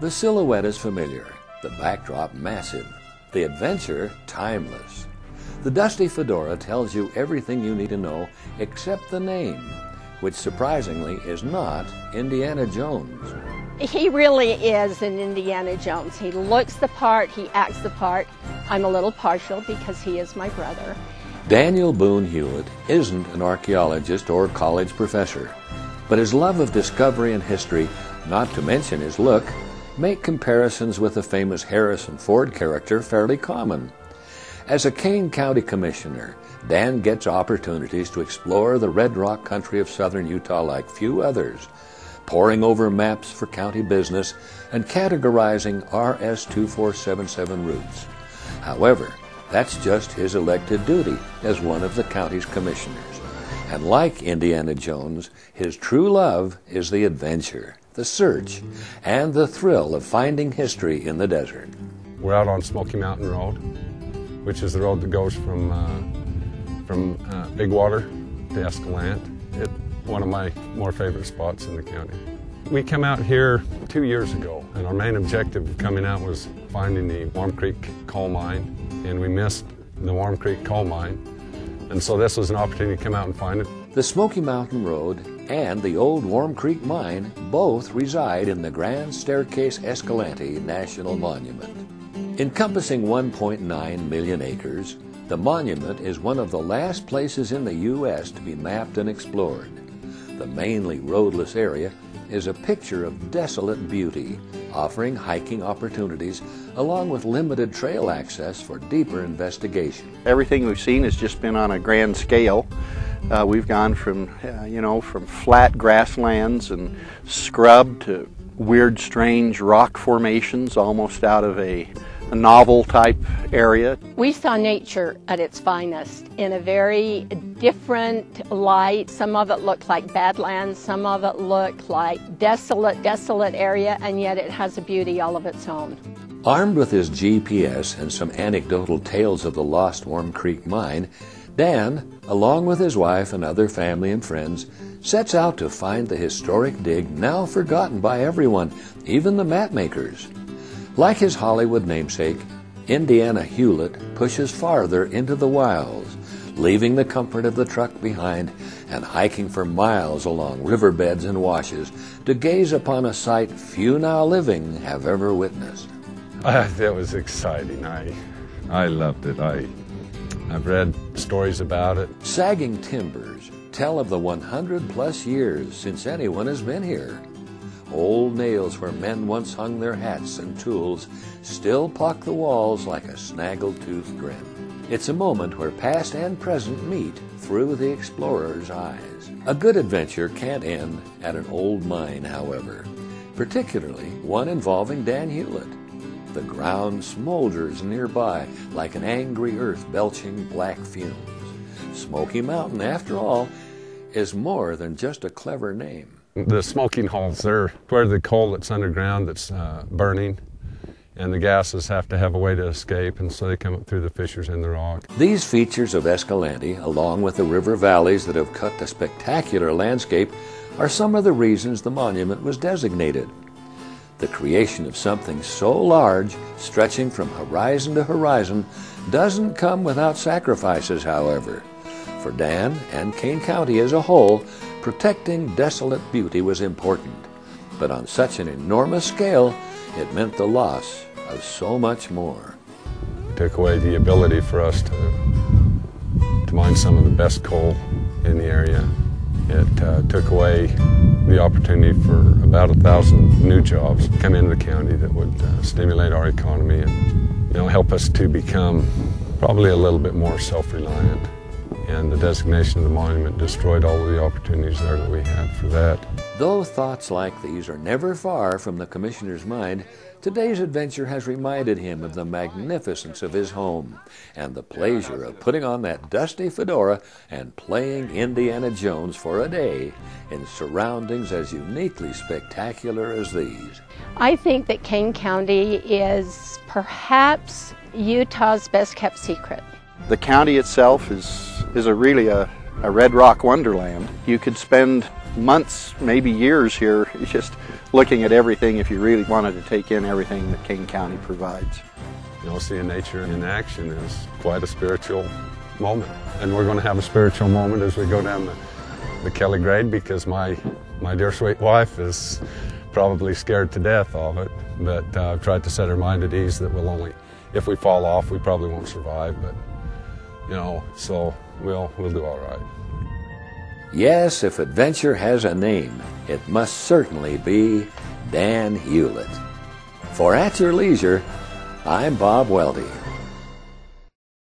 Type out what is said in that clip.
The silhouette is familiar, the backdrop massive, the adventure timeless. The dusty fedora tells you everything you need to know except the name, which surprisingly is not Indiana Jones. He really is an Indiana Jones. He looks the part, he acts the part. I'm a little partial because he is my brother. Daniel Boone Hulet isn't an archaeologist or college professor, but his love of discovery and history, not to mention his look, make comparisons with the famous Harrison Ford character fairly common. As a Kane County Commissioner, Dan gets opportunities to explore the Red Rock country of southern Utah like few others, poring over maps for county business and categorizing RS-2477 routes. However, that's just his elected duty as one of the county's commissioners. And like Indiana Jones, his true love is the adventure, the search, and the thrill of finding history in the desert. We're out on Smoky Mountain Road, which is the road that goes from Big Water to Escalante. It's one of my more favorite spots in the county. We came out here 2 years ago, and our main objective of coming out was finding the Warm Creek coal mine, and we missed the Warm Creek coal mine, and so this was an opportunity to come out and find it. The Smoky Mountain Road and the old Warm Creek Mine both reside in the Grand Staircase Escalante National Monument. Encompassing 1.9 million acres, the monument is one of the last places in the U.S. to be mapped and explored. The mainly roadless area is a picture of desolate beauty, offering hiking opportunities along with limited trail access for deeper investigation. Everything we've seen has just been on a grand scale. We've gone from, from flat grasslands and scrub to weird, strange rock formations, almost out of a novel type area. We saw nature at its finest in a very different light. Some of it looked like badlands, some of it looked like desolate area, and yet it has a beauty all of its own. Armed with his GPS and some anecdotal tales of the lost Warm Creek Mine, Dan, along with his wife and other family and friends, sets out to find the historic dig now forgotten by everyone, even the mapmakers. Like his Hollywood namesake, Indiana Hulet pushes farther into the wilds, leaving the comfort of the truck behind and hiking for miles along riverbeds and washes to gaze upon a sight few now living have ever witnessed. That was exciting. I loved it. I've read stories about it. Sagging timbers tell of the 100-plus years since anyone has been here. Old nails where men once hung their hats and tools still pock the walls like a snaggle-toothed grin. It's a moment where past and present meet through the explorer's eyes. A good adventure can't end at an old mine, however, particularly one involving Dan Hulet. The ground smolders nearby like an angry earth belching black fumes. Smoky Mountain, after all, is more than just a clever name. The smoking holes, they're where the coal that's underground that's burning, and the gases have to have a way to escape, and so they come up through the fissures in the rock. These features of Escalante, along with the river valleys that have cut the spectacular landscape, are some of the reasons the monument was designated. The creation of something so large, stretching from horizon to horizon, doesn't come without sacrifices, however. For Dan and Kane County as a whole, protecting desolate beauty was important. But on such an enormous scale, it meant the loss of so much more. It took away the ability for us to mine some of the best coal in the area. It took away the opportunity for about 1,000 new jobs to come into the county that would stimulate our economy and help us to become probably a little bit more self-reliant. And the designation of the monument destroyed all of the opportunities there that we had for that. Though thoughts like these are never far from the Commissioner's mind, today's adventure has reminded him of the magnificence of his home and the pleasure of putting on that dusty fedora and playing Indiana Jones for a day in surroundings as uniquely spectacular as these. I think that Kane County is perhaps Utah's best kept secret. The county itself is really a red rock wonderland. You could spend months, maybe years here, just looking at everything if you really wanted to take in everything that Kane County provides. You know, seeing nature in action is quite a spiritual moment. And we're going to have a spiritual moment as we go down the Kelly grade, because my dear sweet wife is probably scared to death of it. But I've tried to set her mind at ease that we'll only, if we fall off, we probably won't survive. But, you know, so we'll do all right. Yes, if adventure has a name, it must certainly be Dan Hulet. For At Your Leisure, I'm Bob Weldy.